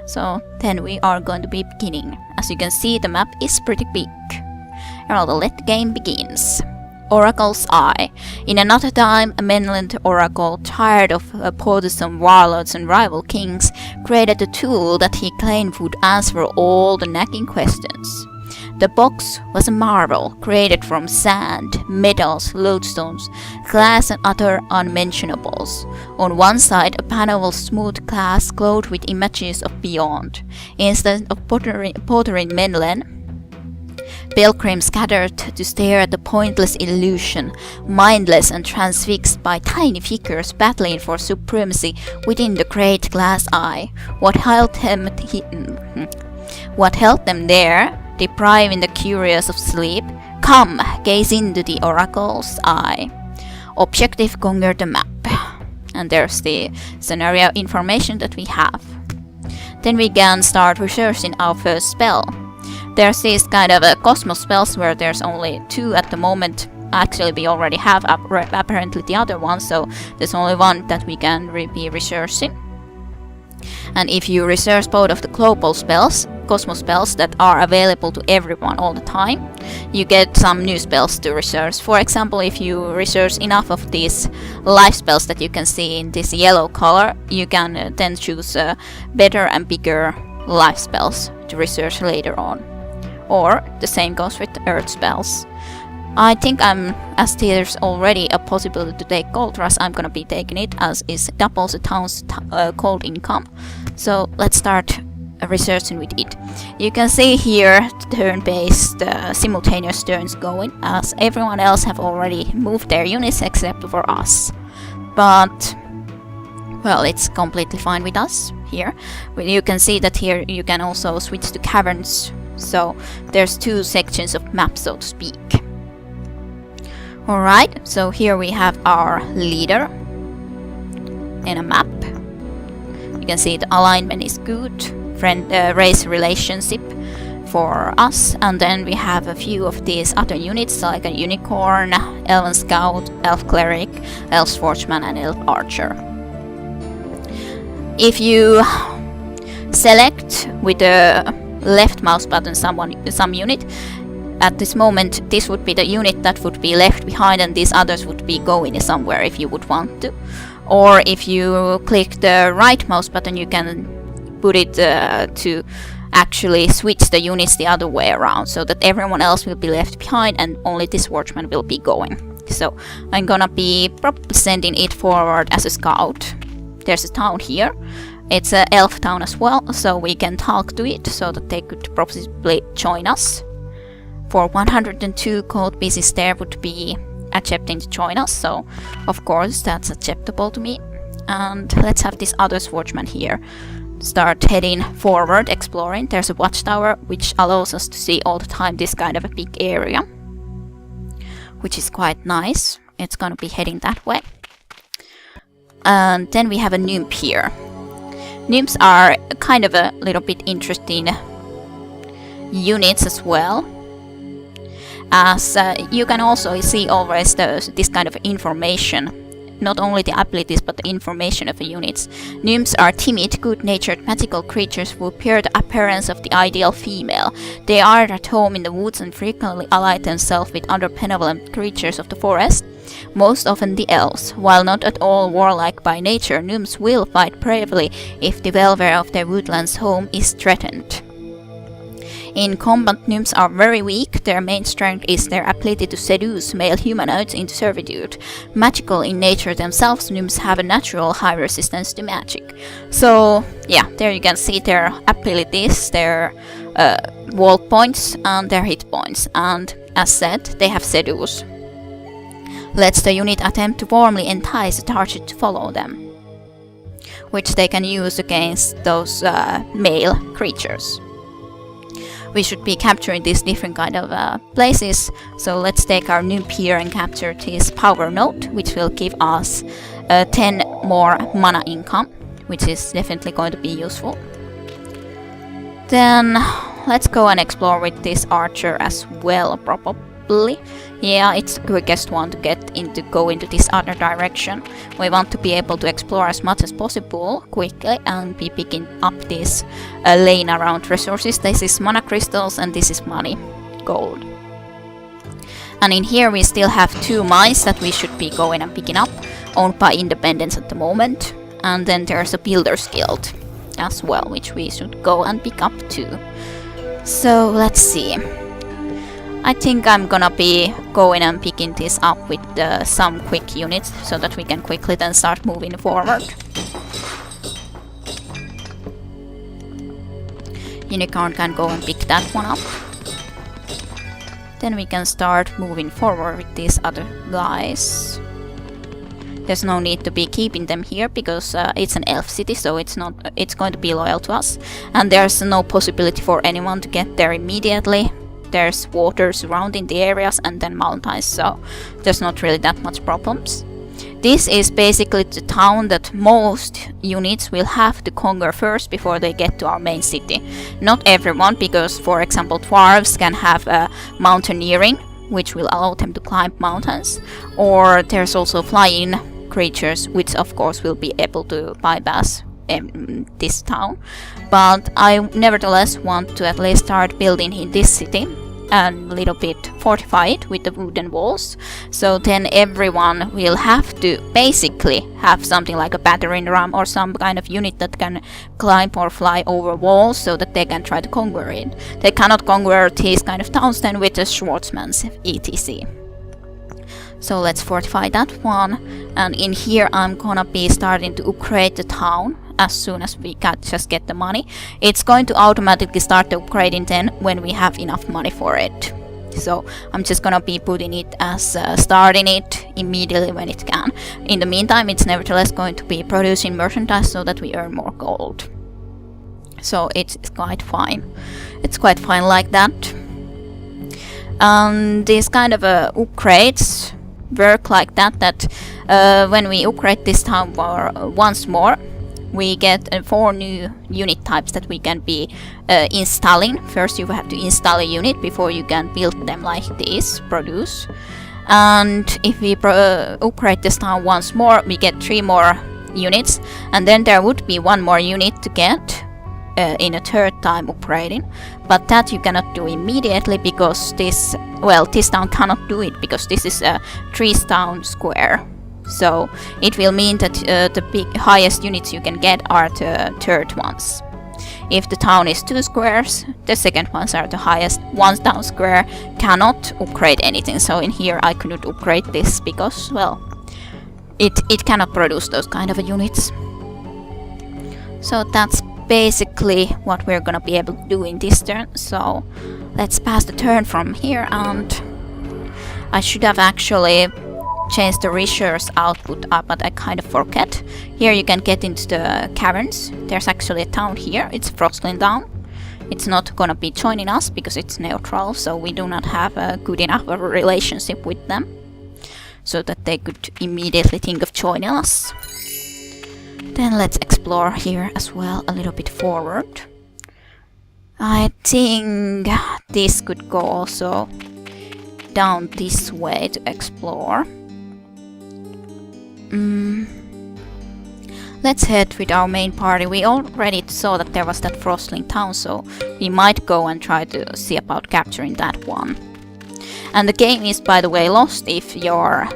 So then we are going to be beginning. As you can see, the map is pretty big. Now let the game begins. Oracle's Eye. In another time, a mainland oracle, tired of partisan warlords and rival kings, created a tool that he claimed would answer all the nagging questions. The box was a marvel, created from sand, metals, lodestones, glass and other unmentionables. On one side, a panel of smooth glass glowed with images of beyond. Instead of pottery in mainland, pilgrims gathered to stare at the pointless illusion, mindless and transfixed by tiny figures battling for supremacy within the great glass eye. What held them there, depriving the curious of sleep? Come, gaze into the oracle's eye. Objective conquer the map. And there's the scenario information that we have. Then we can start researching our first spell. There's this kind of cosmos spells where there's only 2 at the moment. Actually, we already have apparently the other one, so there's only one that we can be researching. And if you research both of the global spells, cosmos spells that are available to everyone all the time, you get some new spells to research. For example, if you research enough of these life spells that you can see in this yellow color, you can then choose better and bigger life spells to research later on. Or the same goes with the earth spells. I think as there's already a possibility to take gold rush, I'm gonna be taking it, as it doubles the town's gold income. So let's start researching with it. You can see here turn-based simultaneous turns going, as everyone else have already moved their units except for us. But well, it's completely fine with us here. You can see that here you can also switch to caverns. So there's 2 sections of map, so to speak. Alright, so here we have our leader in a map. You can see the alignment is good, race relationship for us, and then we have a few of these other units like a unicorn, elven scout, elf cleric, elf swordsman and elf archer. If you select with the left mouse button some unit, at this moment this would be the unit that would be left behind and these others would be going somewhere if you would want to. Or if you click the right mouse button, you can put it to actually switch the units the other way around, so that everyone else will be left behind and only this swordsman will be going. So I'm gonna be probably sending it forward as a scout. There's a town here. It's an elf town as well, so we can talk to it so that they could possibly join us. For 102 gold pieces there would be accepting to join us, so of course that's acceptable to me. And let's have this other swordsman here start heading forward, exploring. There's a watchtower which allows us to see all the time this kind of a big area, which is quite nice. It's gonna be heading that way. And then we have a nymph here. Nymphs are kind of a little bit interesting units as well, as you can also see always this kind of information, not only the abilities but the information of the units. Nymphs are timid, good-natured magical creatures who bear the appearance of the ideal female. They are at home in the woods and frequently ally themselves with other benevolent creatures of the forest, most often the elves. While not at all warlike by nature, nymphs will fight bravely if the welfare of their woodlands home is threatened. In combat, nymphs are very weak. Their main strength is their ability to seduce male humanoids into servitude. Magical in nature themselves, nymphs have a natural high resistance to magic. So yeah, there you can see their abilities, their wall points and their hit points. And as said, they have seduce. Lets the unit attempt to warmly entice the target to follow them, which they can use against those male creatures. We should be capturing these different kind of places, so let's take our nymph here and capture this power node, which will give us 10 more mana income, which is definitely going to be useful. Then let's go and explore with this archer as well, probably. Yeah, it's the quickest one to go into this other direction. We want to be able to explore as much as possible quickly and be picking up this lane around resources. This is mana crystals and this is money, gold. And in here we still have 2 mines that we should be going and picking up, owned by independents at the moment. And then there's a builder's guild as well, which we should go and pick up too. So let's see. I think I'm gonna be going and picking this up with some quick units so that we can quickly then start moving forward. Unicorn can go and pick that one up. Then we can start moving forward with these other guys. There's no need to be keeping them here because it's an elf city, so it's going to be loyal to us. And there's no possibility for anyone to get there immediately. There's water surrounding the areas and then mountains, so there's not really that much problems. This is basically the town that most units will have to conquer first before they get to our main city. Not everyone, because for example dwarves can have mountaineering, which will allow them to climb mountains. Or there's also flying creatures, which of course will be able to bypass this town. But I nevertheless want to at least start building in this city and a little bit fortify it with the wooden walls. So then everyone will have to basically have something like a battering ram or some kind of unit that can climb or fly over walls so that they can try to conquer it. They cannot conquer these kind of towns then with the Schwartzmans etc. So let's fortify that one, and in here I'm gonna be starting to upgrade the town as soon as we can just get the money. It's going to automatically start the upgrading then when we have enough money for it. So I'm just gonna be putting it as starting it immediately when it can. In the meantime, it's nevertheless going to be producing merchandise so that we earn more gold. So it's quite fine. It's quite fine like that. These kind of upgrades work like that when we upgrade this town once more, we get 4 new unit types that we can be installing. First you have to install a unit before you can build them like this, produce. And if we upgrade this town once more, we get 3 more units, and then there would be 1 more unit to get in a 3rd time upgrading. But that you cannot do immediately because this town cannot do it because this is a 3-town square. So it will mean that the highest units you can get are the 3rd ones. If the town is 2 squares, the 2nd ones are the highest. 1 town square cannot upgrade anything. So in here I couldn't upgrade this because, well, it cannot produce those kind of units. So that's basically what we're gonna be able to do in this turn. So let's pass the turn from here, and I should have actually changed the resource output up, but I kind of forget. Here you can get into the caverns. There's actually a town here. It's Frostlin Town. It's not gonna be joining us because it's neutral, so we do not have a good enough of a relationship with them so that they could immediately think of joining us. Then let's explore here as well a little bit forward. I think this could go also down this way to explore. Let's head with our main party. We already saw that there was that Frostling town, so we might go and try to see about capturing that one. And the game is, by the way, lost if your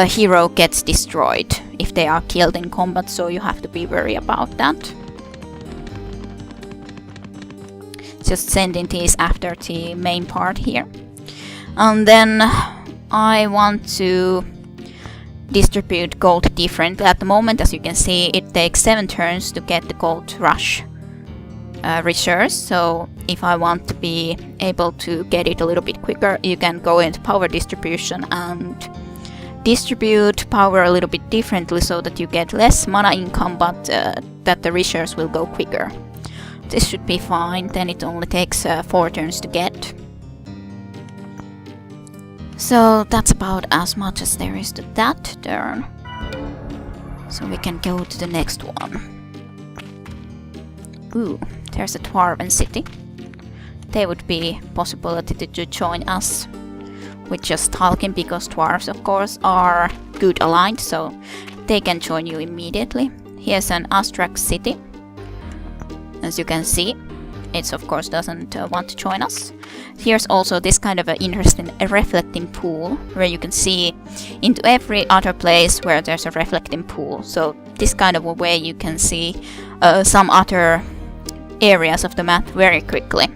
hero gets destroyed, if they are killed in combat, so you have to be wary about that. Just sending these after the main part here. And then I want to distribute gold differently. At the moment, as you can see, it takes 7 turns to get the gold rush resource. So if I want to be able to get it a little bit quicker, you can go into power distribution and distribute power a little bit differently so that you get less mana income, but that the resource will go quicker. This should be fine. Then it only takes 4 turns to get. So that's about as much as there is to that turn. So we can go to the next one. Ooh, there's a Dwarven city. they would be possibility to join us with just talking, because dwarves of course are good aligned, so they can join you immediately. Here's an Astrak city. As you can see, it of course doesn't want to join us. Here's also this kind of an interesting reflecting pool, where you can see into every other place where there's a reflecting pool. So this kind of a way you can see some other areas of the map very quickly.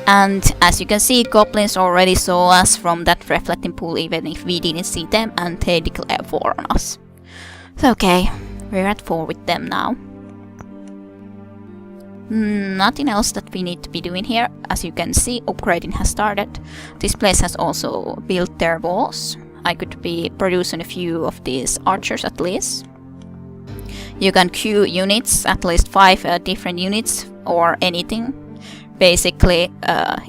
And as you can see, goblins already saw us from that reflecting pool, even if we didn't see them, and they declare war on us. So okay, we're at 4 with them now. Nothing else that we need to be doing here. As you can see, upgrading has started. This place has also built their walls. I could be producing a few of these archers at least. You can queue units, at least 5 different units or anything. Basically,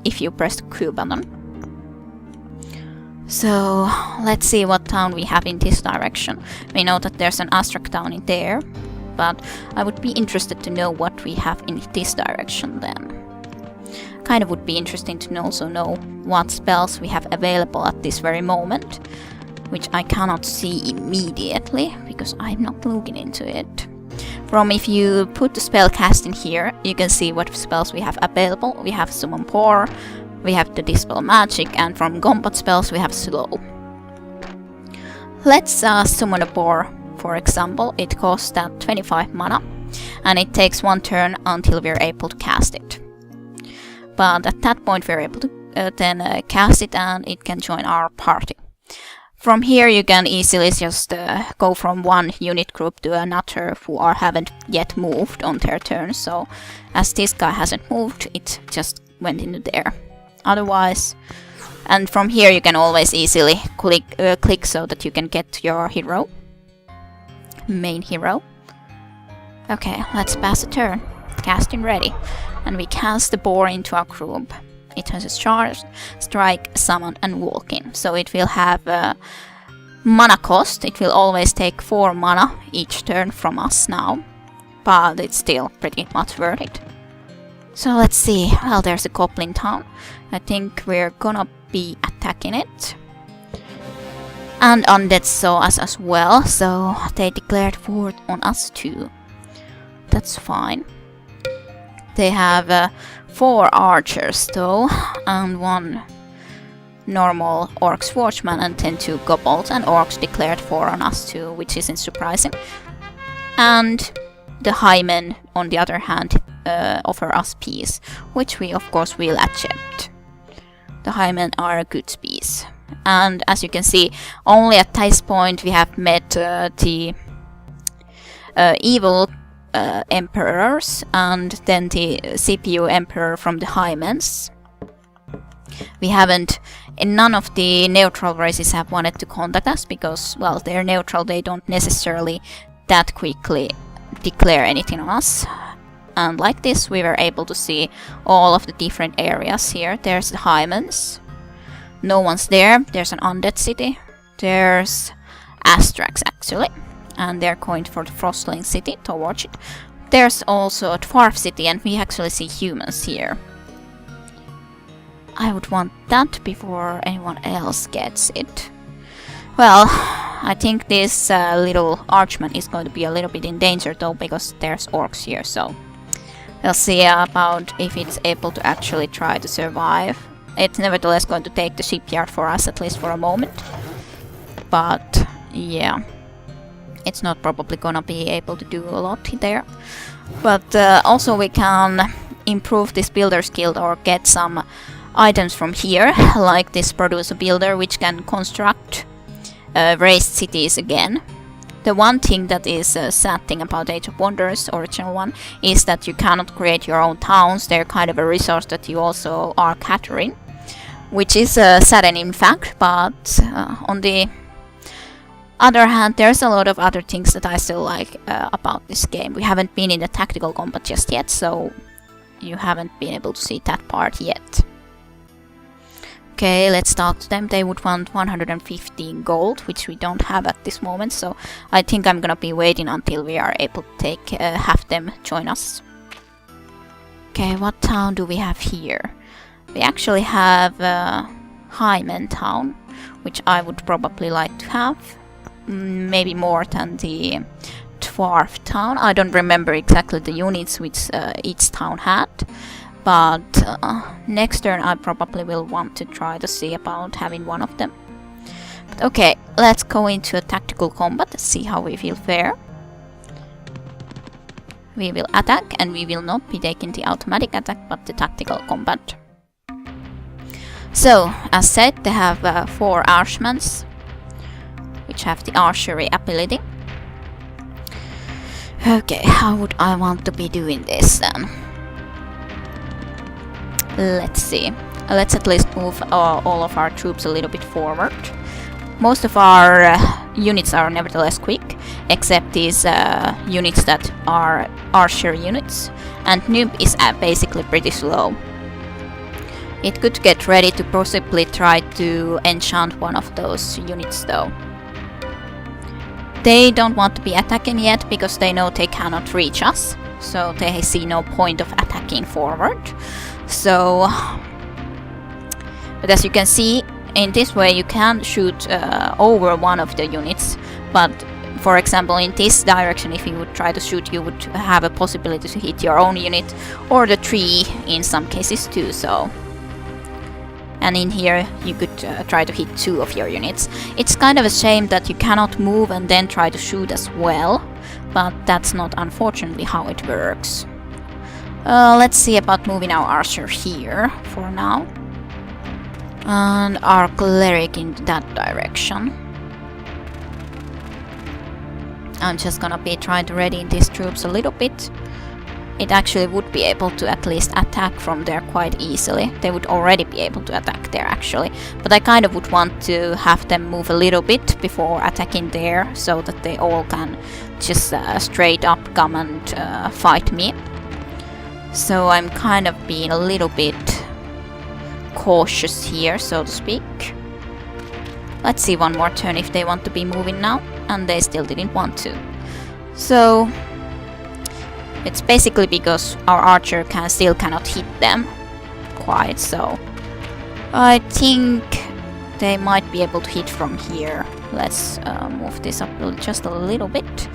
if you press the Q button. So let's see what town we have in this direction. We know that there's an Astrak town in there, but I would be interested to know what we have in this direction then. Kind of would be interesting to also know what spells we have available at this very moment, which I cannot see immediately because I'm not looking into it. From if you put the spell casting here, you can see what spells we have available. We have Summon Pour, we have the Dispel Magic, and from combat spells we have Slow. Let's summon a Pour, for example. It costs that 25 mana, and it takes 1 turn until we're able to cast it. But at that point we're able to then cast it, and it can join our party. From here you can easily just go from one unit group to another who haven't yet moved on their turn. So as this guy hasn't moved, it just went into there. Otherwise, and from here you can always easily click so that you can get to your hero, main hero. Okay, let's pass a turn. Casting ready, and we cast the boar into our group. It has a charge, strike, summon, and walk in. So it will have a mana cost. It will always take 4 mana each turn from us now, but it's still pretty much worth it. So let's see. Well, there's a goblin town. I think we're gonna be attacking it. And undead saw us as well, so they declared war on us too. That's fine. They have 4 archers though, and 1 normal orc swordsman, and then 2 kobolds, and orcs declared war on us too, which isn't surprising. And the highmen, on the other hand, offer us peace, which we of course will accept. The highmen are a good species. And as you can see, only at this point we have met the evil emperors, and then the CPU emperor from the Hymens. We haven't, none of the neutral races have wanted to contact us because, well, they're neutral, they don't necessarily that quickly declare anything on us. And like this, we were able to see all of the different areas here. There's the Hymens. No one's there. There's an undead city. There's Astrax actually. And they're going for the Frostlane city towards it. There's also a dwarf city, and we actually see humans here. I would want that before anyone else gets it. Well, I think this little archman is going to be a little bit in danger though, because there's orcs here, so we'll see about if it's able to actually try to survive. It's nevertheless going to take the shipyard for us, at least for a moment. But yeah, it's not probably gonna be able to do a lot there. But also we can improve this builder's guild or get some items from here, like this producer builder, which can construct raised cities again. The one thing that is a sad thing about Age of Wonders, original one, is that you cannot create your own towns. They're kind of a resource that you also are catering, which is saddening fact, but on the other hand, there's a lot of other things that I still like about this game. We haven't been in the tactical combat just yet, so you haven't been able to see that part yet. Okay, let's talk to them. They would want 115 gold, which we don't have at this moment, so I think I'm gonna be waiting until we are able to have them join us. Okay, what town do we have here? We actually have Hymen town, which I would probably like to have. Maybe more than the dwarf town. I don't remember exactly the units which each town had, but next turn I probably will want to try to see about having one of them. But okay, let's go into a tactical combat and see how we will fare. We will attack, and we will not be taking the automatic attack but the tactical combat. So, as said, they have 4 archmen, which have the archery ability. Okay, how would I want to be doing this then? Let's see. Let's at least move all of our troops a little bit forward. Most of our units are nevertheless quick, except these units that are archery units, and Noob is basically pretty slow. It could get ready to possibly try to enchant one of those units though. They don't want to be attacking yet because they know they cannot reach us, so they see no point of attacking forward. So, but as you can see, in this way you can shoot over one of the units, but for example in this direction if you would try to shoot you would have a possibility to hit your own unit or the tree in some cases too. So, and in here you could try to hit 2 of your units. It's kind of a shame that you cannot move and then try to shoot as well, but that's not unfortunately how it works. Let's see about moving our archer here for now. And our cleric in that direction. I'm just gonna be trying to ready these troops a little bit. It actually would be able to at least attack from there quite easily. They would already be able to attack there actually. But I kind of would want to have them move a little bit before attacking there, so that they all can just straight up come and fight me. So I'm kind of being a little bit cautious here, so to speak. Let's see one more turn if they want to be moving now, and they still didn't want to. So it's basically because our archer still cannot hit them quite, so I think they might be able to hit from here. Let's move this up just a little bit.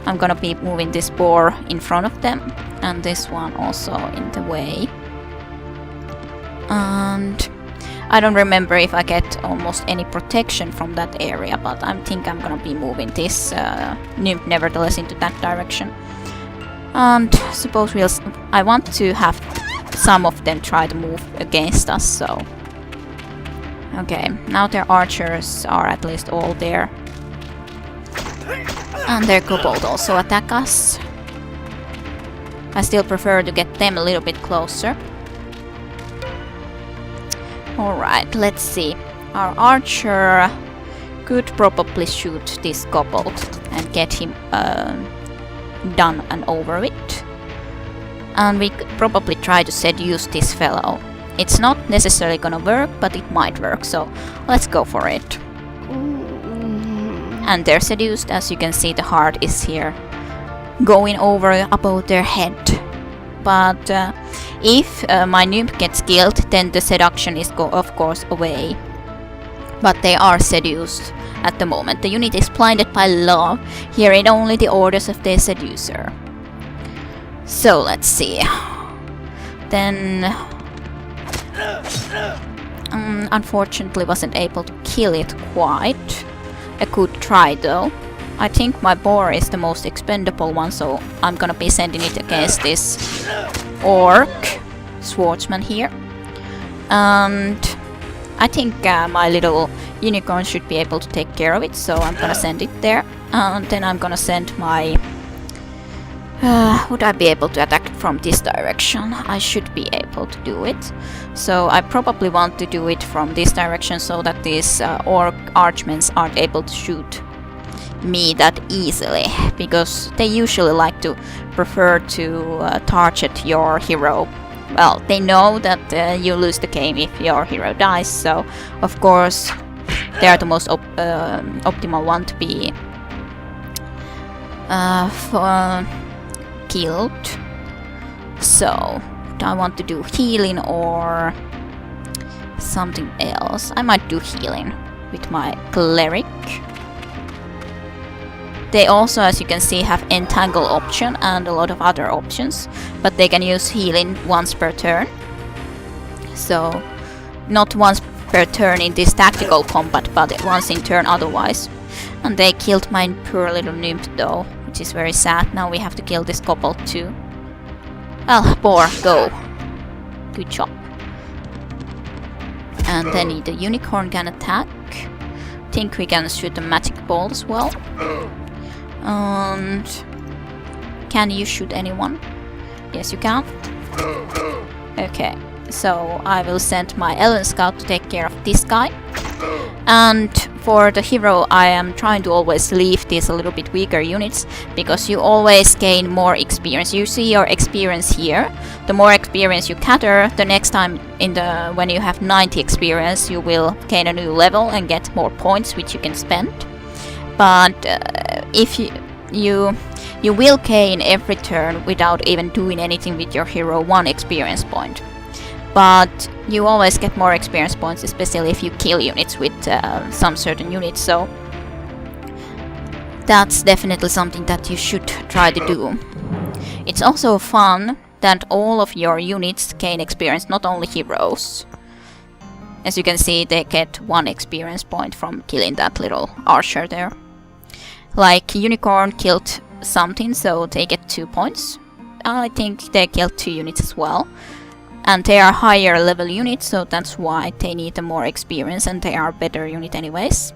I'm gonna be moving this boar in front of them, and this one also in the way. And I don't remember if I get almost any protection from that area, but I think I'm gonna be moving this nymph nevertheless into that direction. And suppose I want to have some of them try to move against us, so... Okay, now their archers are at least all there. And their kobold also attack us. I still prefer to get them a little bit closer. Alright, let's see. Our archer could probably shoot this kobold and get him done and over with. And we could probably try to seduce this fellow. It's not necessarily gonna work, but it might work, so let's go for it. And they're seduced. As you can see, the heart is here going over above their head. But if my nymph gets killed, then the seduction is of course away. But they are seduced at the moment. The unit is blinded by love, hearing only the orders of their seducer. So let's see. Then unfortunately wasn't able to kill it quite. A good try though. I think my boar is the most expendable one, so I'm gonna be sending it against this orc swordsman here. And I think my little unicorn should be able to take care of it, so I'm gonna send it there. And then I'm gonna send my... would I be able to attack from this direction? I should be able to do it. So I probably want to do it from this direction so that these orc archmen aren't able to shoot me that easily, because they usually like to prefer to target your hero. Well, they know that you lose the game if your hero dies, so of course they are the most optimal one to be killed. So would I want to do healing or something else? I might do healing with my cleric. They also, as you can see, have entangle option and a lot of other options, but they can use healing once per turn. So not once per turn in this tactical combat, but once in turn otherwise. And they killed my poor little nymph though, which is very sad. Now we have to kill this kobold too. Well, boar, go. Good job. And then the unicorn can attack. Think we can shoot a magic ball as well. And can you shoot anyone? Yes, you can. Okay, so I will send my Elven Scout to take care of this guy. And for the hero, I am trying to always leave these a little bit weaker units, because you always gain more experience. You see your experience here. The more experience you gather, the next time when you have 90 experience, you will gain a new level and get more points, which you can spend. But if you will gain every turn without even doing anything with your hero 1 experience point. But you always get more experience points, especially if you kill units with some certain units, so that's definitely something that you should try to do. It's also fun that all of your units gain experience, not only heroes. As you can see, they get 1 experience point from killing that little archer there. Like Unicorn killed something, so they get 2 points. I think they killed 2 units as well. And they are higher level units, so that's why they need more experience, and they are better unit anyways.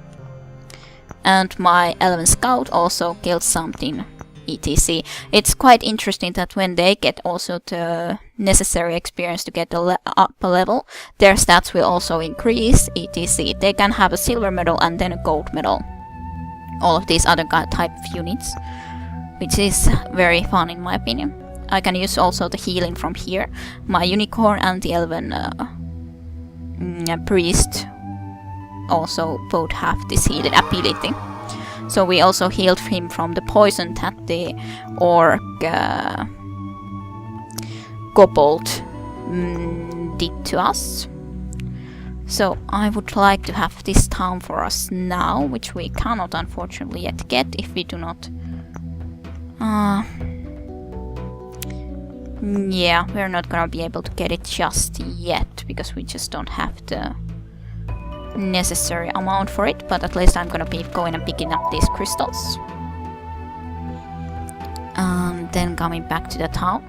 And my Elven Scout also killed something, etc. It's quite interesting that when they get also the necessary experience to get up a level, their stats will also increase, etc. They can have a silver medal and then a gold medal. All of these other type of units, which is very fun in my opinion. I can use also the healing from here. My unicorn and the elven priest also both have this healing ability. So we also healed him from the poison that the orc kobold did to us. So I would like to have this town for us now, which we cannot unfortunately yet get if we do not... yeah, we're not gonna be able to get it just yet, because we just don't have the necessary amount for it, but at least I'm gonna be going and picking up these crystals. And then coming back to the town.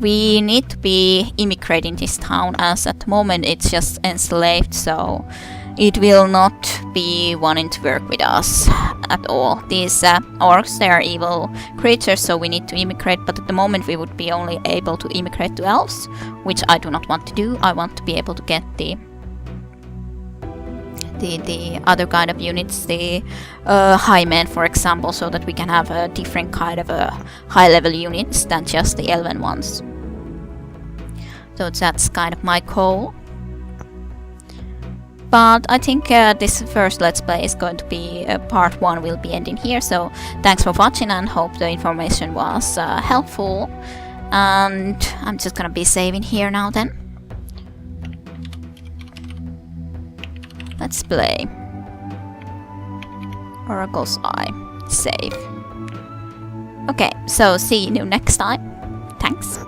We need to be immigrating this town, as at the moment it's just enslaved, so it will not be wanting to work with us at all. These orcs, they are evil creatures, so we need to immigrate, but at the moment we would be only able to immigrate to elves, which I do not want to do. I want to be able to get the other kind of units, the high men for example, so that we can have a different kind of high level units than just the elven ones. So that's kind of my goal. But I think this first Let's Play is going to be part 1 will be ending here, so thanks for watching and hope the information was helpful. And I'm just gonna be saving here now then. Let's play. Oracle's Eye. Save. Okay, so see you next time. Thanks.